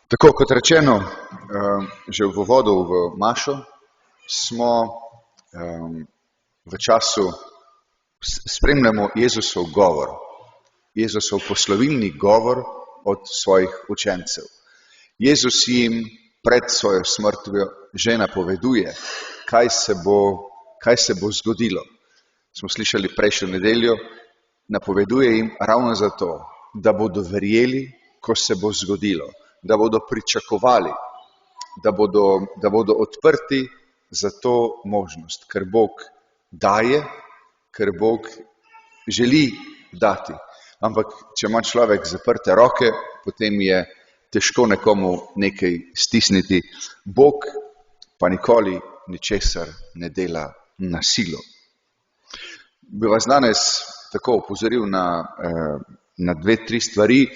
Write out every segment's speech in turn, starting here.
Tako kot rečeno, že v uvodu v Mašo smo v času, spremljamo Jezusov govor, Jezusov poslovilni govor od svojih učencev. Jezus jim pred svojo smrtjo že napoveduje, kaj se bo zgodilo. Smo slišali prejšnjo nedeljo, napoveduje jim ravno zato, da bodo verjeli, ko se bo zgodilo, da bodo pričakovali, da bodo odprti za to možnost, ker Bog daje, ker Bog želi dati. Ampak, če ima človek zaprte roke, potem je težko nekomu nekaj stisniti. Bog pa nikoli ničesar ne dela na silo. Bi vas danes tako opozoril na 2-3 stvari.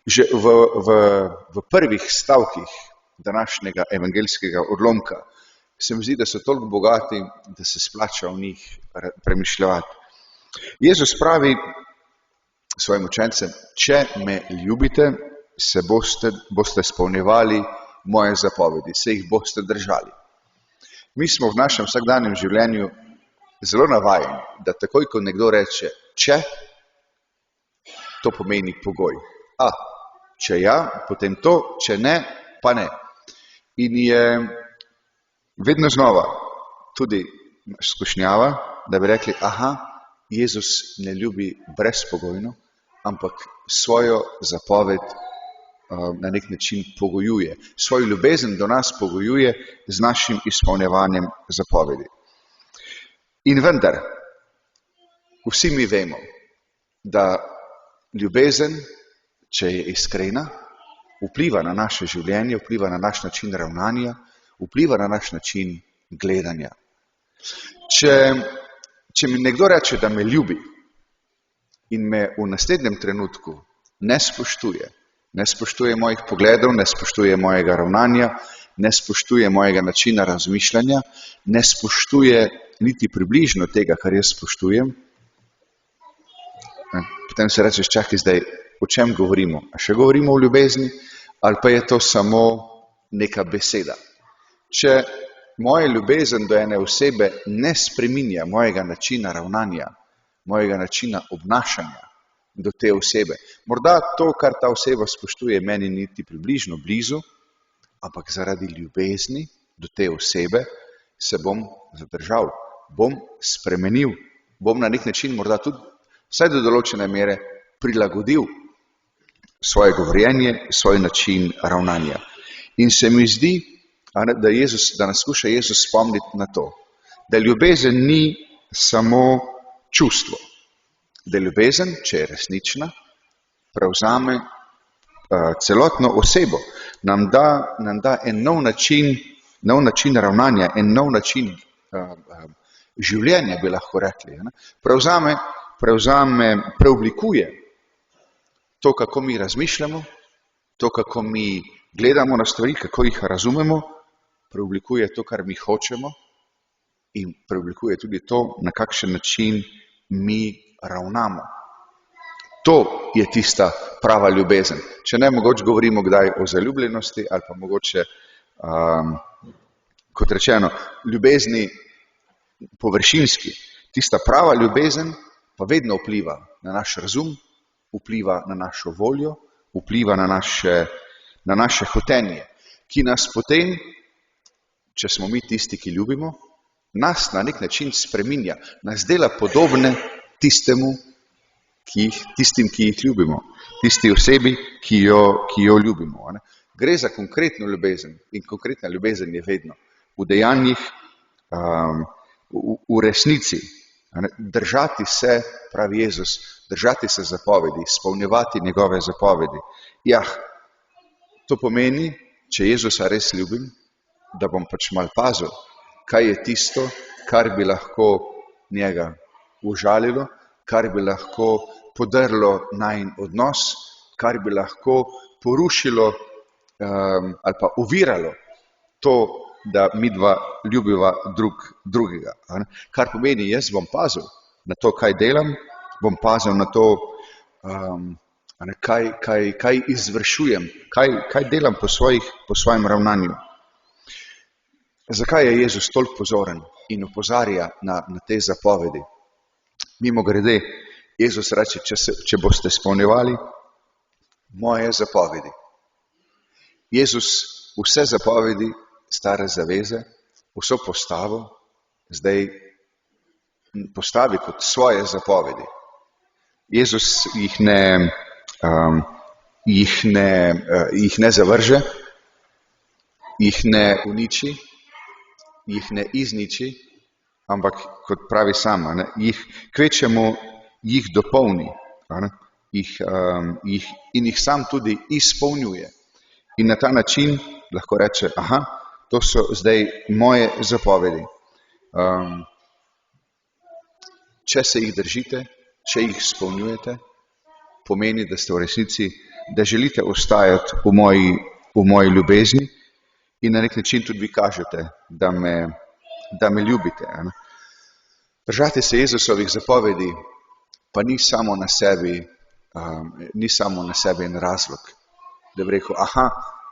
Že v prvih stavkih današnjega evangeljskega odlomka se mi zdi, da so toliko bogati, da se splača v njih premišljati. Jezus pravi svojim učencem, če me ljubite, se boste izpolnjevali moje zapovedi, se jih boste držali. Mi smo v našem vsakdanjem življenju zelo navajeni, da takoj, ko nekdo reče če, to pomeni pogoj. Če ja, potem to, če ne, pa ne. In je vedno znova tudi skušnjava, da bi rekli, Jezus ne ljubi brezpogojno, ampak svojo zapoved na nek način pogojuje. Svojo ljubezen do nas pogojuje z našim izpolnjevanjem zapovedi. In vendar, vsi mi vemo, da ljubezen, če je iskrena, vpliva na naše življenje, vpliva na naš način ravnanja, vpliva na naš način gledanja. Če mi nekdo reče, da me ljubi in me v naslednjem trenutku ne spoštuje mojih pogledov, ne spoštuje mojega ravnanja, ne spoštuje mojega načina razmišljanja, ne spoštuje niti približno tega, kar jaz spoštujem, potem se rečeš, čakaj zdaj, o čem govorimo? A še govorimo o ljubezni ali pa je to samo neka beseda? Če moja ljubezen do ene osebe ne spreminja mojega načina ravnanja, mojega načina obnašanja do te osebe, morda to, kar ta oseba spoštuje, meni niti približno blizu, ampak zaradi ljubezni do te osebe se bom zadržal, bom spremenil, bom na nek način morda tudi vsaj do določene mere prilagodil svoje govorjenje, svoj način ravnanja. In se mi zdi, da nas skuša Jezus spomniti na to, da ljubezen ni samo čustvo, da ljubezen, če je resnična, prevzame celotno osebo, nam da en nov način ravnanja, en nov način življenja, bi lahko rekli. Preoblikuje to, kako mi razmišljamo, to, kako mi gledamo na stvari, kako jih razumemo, preoblikuje to, kar mi hočemo in preoblikuje tudi to, na kakšen način mi ravnamo. To je tista prava ljubezen. Če ne, mogoče govorimo kdaj o zaljubljenosti ali pa mogoče, kot rečeno, ljubezni površinski. Tista prava ljubezen pa vedno vpliva na naš razum, vpliva na našo voljo, vpliva na naše hotenje, ki nas potem, če smo mi tisti, ki ljubimo, nas na nek način spreminja, nas dela podobne tistim, ki jih ljubimo, tisti osebi, ki jo ljubimo. Gre za konkretno ljubezen in konkretna ljubezen je vedno v dejanjih, v resnici. Držati se, pravi Jezus, držati se zapovedi, izpolnjevati njegove zapovedi. To pomeni, če Jezusa res ljubim, da bom pač malo pazil, kaj je tisto, kar bi lahko njega užalilo, kar bi lahko podrlo najin odnos, kar bi lahko porušilo ali pa oviralo to, da midva ljubiva drugega. Kar pomeni, jaz bom pazil na to, kaj delam, bom pazil na to, Kaj izvršujem, kaj delam po svojem ravnanju. Zakaj je Jezus toliko pozoren in opozarja na te zapovedi? Mimogrede, Jezus reče, če boste izpolnjevali moje zapovedi. Jezus vse zapovedi stare zaveze, vso postavo, zdaj postavi kot svoje zapovedi. Jezus jih ne zavrže, jih ne uniči, jih ne izniči, ampak kot pravi sama, kvečemu jih dopolni, in jih sam tudi izpolnjuje. In na ta način lahko reče, to so zdaj moje zapovedi. Če se jih držite, če jih izpolnjujete, pomeni, da ste v resnici, da želite ostajati v moji ljubezni in na nek način tudi vi kažete, da me ljubite. Držati se Jezusovih zapovedi pa ni samo na sebi en razlog, da bi rekel,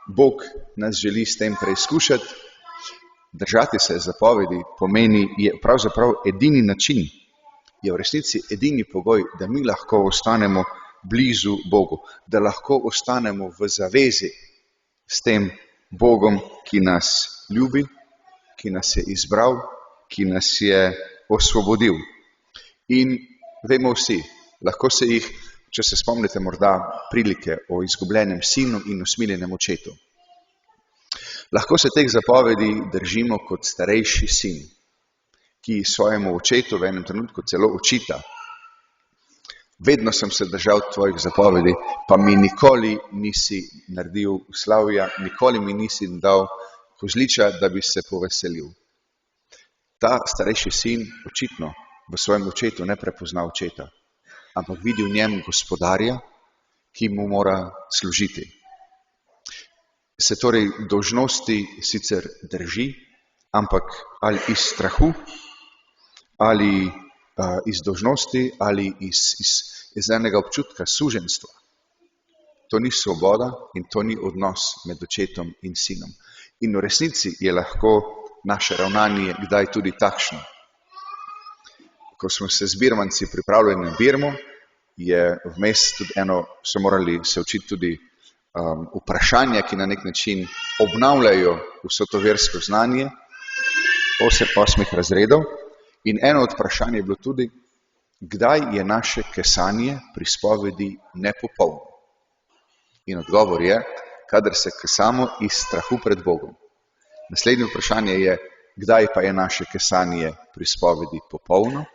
Bog nas želi s tem preizkušati. Držati se zapovedi pomeni, je pravzaprav edini način, je v resnici edini pogoj, da mi lahko ostanemo blizu Bogu, da lahko ostanemo v zavezi s tem Bogom, ki nas ljubi, ki nas je izbral, ki nas je osvobodil. In vemo vsi, lahko se jih, če se spomnite morda prilike o izgubljenem sinu in usmiljenem očetu. Lahko se teh zapovedi držimo kot starejši sin, ki svojemu očetu v enem trenutku celo očita. Vedno sem se držal tvojih zapovedi, pa mi nikoli nisi naredil slavja, nikoli mi nisi dal kozliča, da bi se poveselil. Ta starejši sin očitno v svojem očetu ne prepozna očeta, ampak vidi v njem gospodarja, ki mu mora služiti. Se torej dolžnosti sicer drži, ampak ali iz strahu, ali iz dolžnosti, ali iz enega občutka suženjstva. To ni svoboda in to ni odnos med očetom in sinom. In v resnici je lahko naše ravnanje kdaj tudi takšno. Ko smo se z birmanci pripravljali na birmo, je vmes tudi so morali se učiti tudi vprašanja, ki na nek način obnavljajo vso to versko znanje, 8 razredov. In eno od vprašanj je bilo tudi, kdaj je naše kesanje pri spovedi nepopolno. In odgovor je, kadar se kesamo iz strahu pred Bogom. Naslednje vprašanje je, kdaj pa je naše kesanje pri spovedi popolno,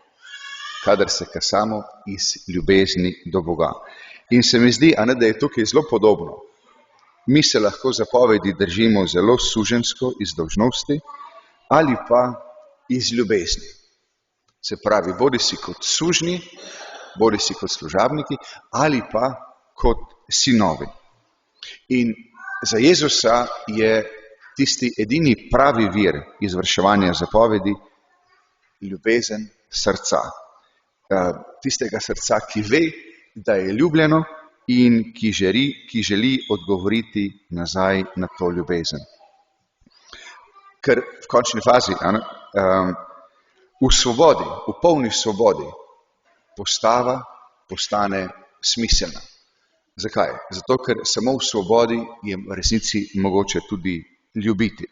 kadar se kesamo iz ljubezni do Boga. In se mi zdi, da je tukaj zelo podobno. Mi se lahko zapovedi držimo zelo suženjsko iz dolžnosti ali pa iz ljubezni. Se pravi, bodi si kot sužnji, bodi si kot služabniki ali pa kot sinovi. In za Jezusa je tisti edini pravi vir izvrševanja zapovedi ljubezen srca. Tistega srca, ki ve, da je ljubljeno in ki želi odgovoriti nazaj na to ljubezen. Ker v končni fazi, v svobodi, v polni svobodi, postava postane smiselna. Zakaj? Zato, ker samo v svobodi je v resnici mogoče tudi ljubiti.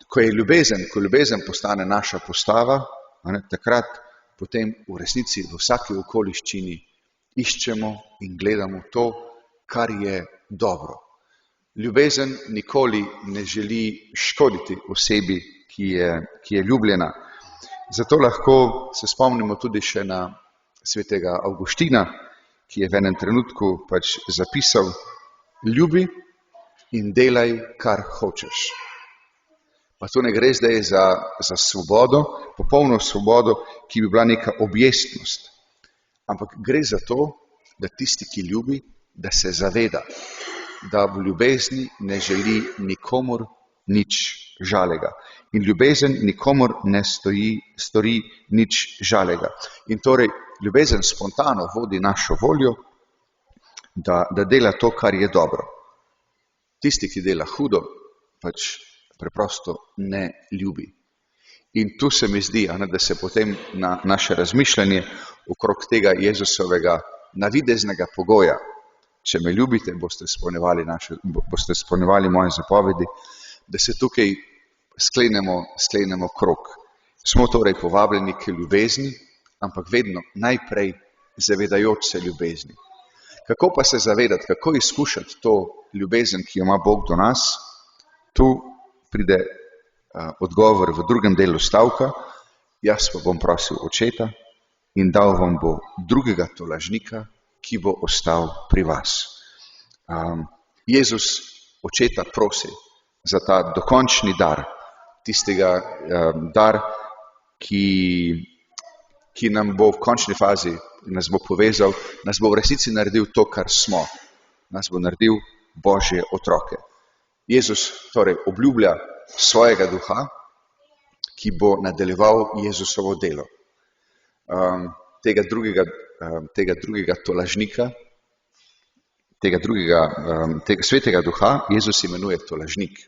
Ko ljubezen postane naša postava, takrat potem v resnici v vsaki okoliščini iščemo in gledamo to, kar je dobro. Ljubezen nikoli ne želi škoditi osebi, ki je ljubljena. Zato lahko se spomnimo tudi še na svetega Avguština, ki je v enem trenutku zapisal, ljubi in delaj, kar hočeš. Pa to ne gre zdaj za svobodo, popolno svobodo, ki bi bila neka objestnost. Ampak gre za to, da tisti, ki ljubi, da se zaveda, da v ljubezni ne želi nikomur nič žalega. In ljubezen nikomur ne stori nič žalega. In torej ljubezen spontano vodi našo voljo, da dela to, kar je dobro. Tisti, ki dela hudo, pač preprosto ne ljubi. In tu se mi zdi, da se potem na naše razmišljanje okrog tega Jezusovega navideznega pogoja, če me ljubite, boste izpolnjevali moje zapovedi, da se tukaj sklenemo krog. Smo torej povabljeni k ljubezni, ampak vedno najprej zavedajoč se ljubezni. Kako pa se zavedati, kako izkušati to ljubezen, ki jo ima Bog do nas? Tu pride odgovor v drugem delu stavka: jaz pa bom prosil Očeta in dal vam bo drugega tolažnika, ki bo ostal pri vas. Jezus Očeta prosi za ta dokončni dar, tistega dar, ki nam bo v končni fazi, nas bo povezal, nas bo v resnici naredil to, kar smo, nas bo naredil Božje otroke. Jezus torej obljublja svojega duha, ki bo nadaljeval Jezusovo delo. Tega drugega tolažnika, tega svetega duha Jezus imenuje tolažnik.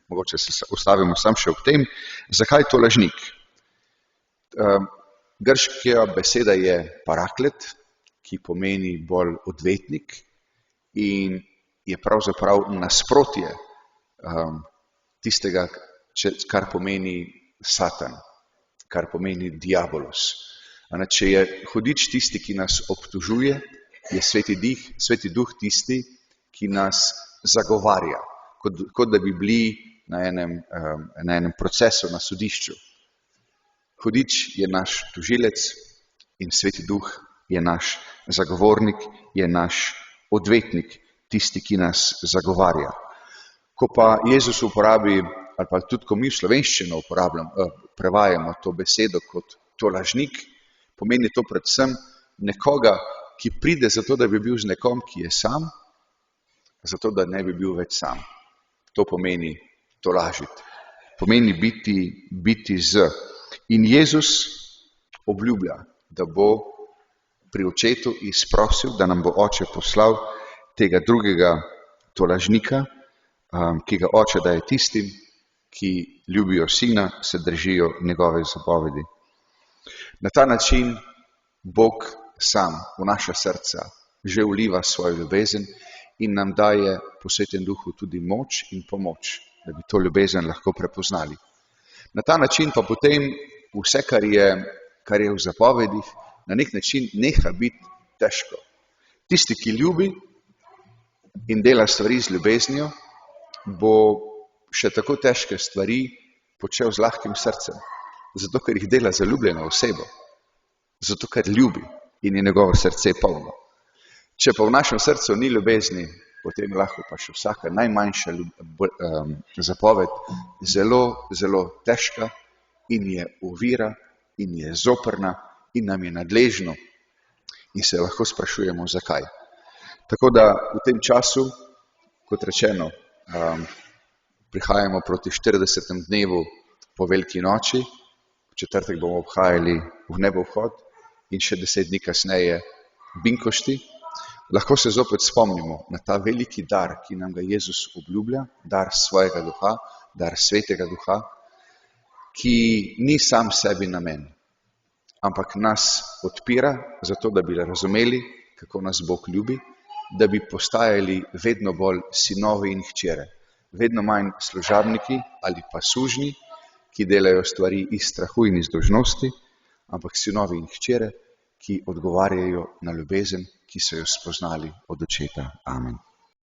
Mogoče se ustavimo sam še ob tem, zakaj tolažnik. Grška beseda je paraklet, ki pomeni bolj odvetnik in je pravzaprav nasprotje tistega, kar pomeni Satan, kar pomeni diabolos. Če je hudič tisti, ki nas obtožuje, je sveti duh tisti, ki nas zagovarja, kot da bi bili na enem procesu na sodišču. Hudič je naš tožilec in sveti duh je naš zagovornik, je naš odvetnik, tisti, ki nas zagovarja. Ko pa Jezus uporabi, ali pa tudi ko mi v slovenščino prevajamo to besedo kot tolažnik, pomeni to predvsem nekoga, ki pride zato, da bi bil z nekom, ki je sam, zato, da ne bi bil več sam. To pomeni tolažiti. Pomeni biti z. In Jezus obljublja, da bo pri Očetu izprosil, da nam bo Oče poslal tega drugega tolažnika, ki ga Oče daje tistim, ki ljubijo Sina, se držijo njegove zapovedi. Na ta način Bog sam v naša srca že vliva svojo ljubezen in nam daje po Svetem Duhu tudi moč in pomoč, da bi to ljubezen lahko prepoznali. Na ta način pa potem vse, kar je v zapovedih, na nek način neha biti težko. Tisti, ki ljubi in dela stvari z ljubeznijo, bo še tako težke stvari počel z lahkim srcem, zato ker jih dela zaljubljeno osebo, zato ker ljubi in je njegovo srce polno. Če pa v našem srcu ni ljubezni, potem lahko pa še vsaka najmanjša zapoved zelo, zelo težka in je ovira in je zoprna in nam je nadležno in se lahko sprašujemo, zakaj. Tako da v tem času, kot rečeno, prihajamo proti 40. dnevu po Veliki noči, v četrtek bomo obhajali v nebovhod in še 10 dni kasneje binkošti. Lahko se zopet spomnimo na ta veliki dar, ki nam ga Jezus obljublja, dar svojega duha, dar svetega duha, ki ni sam sebi namen, ampak nas odpira zato, da bi razumeli, kako nas Bog ljubi, da bi postajali vedno bolj sinovi in hčere, vedno manj služabniki ali pa sužnji, ki delajo stvari iz strahu in iz dolžnosti, ampak sinovi in hčere, ki odgovarjajo na ljubezen, ki so jo spoznali od Očeta. Amen.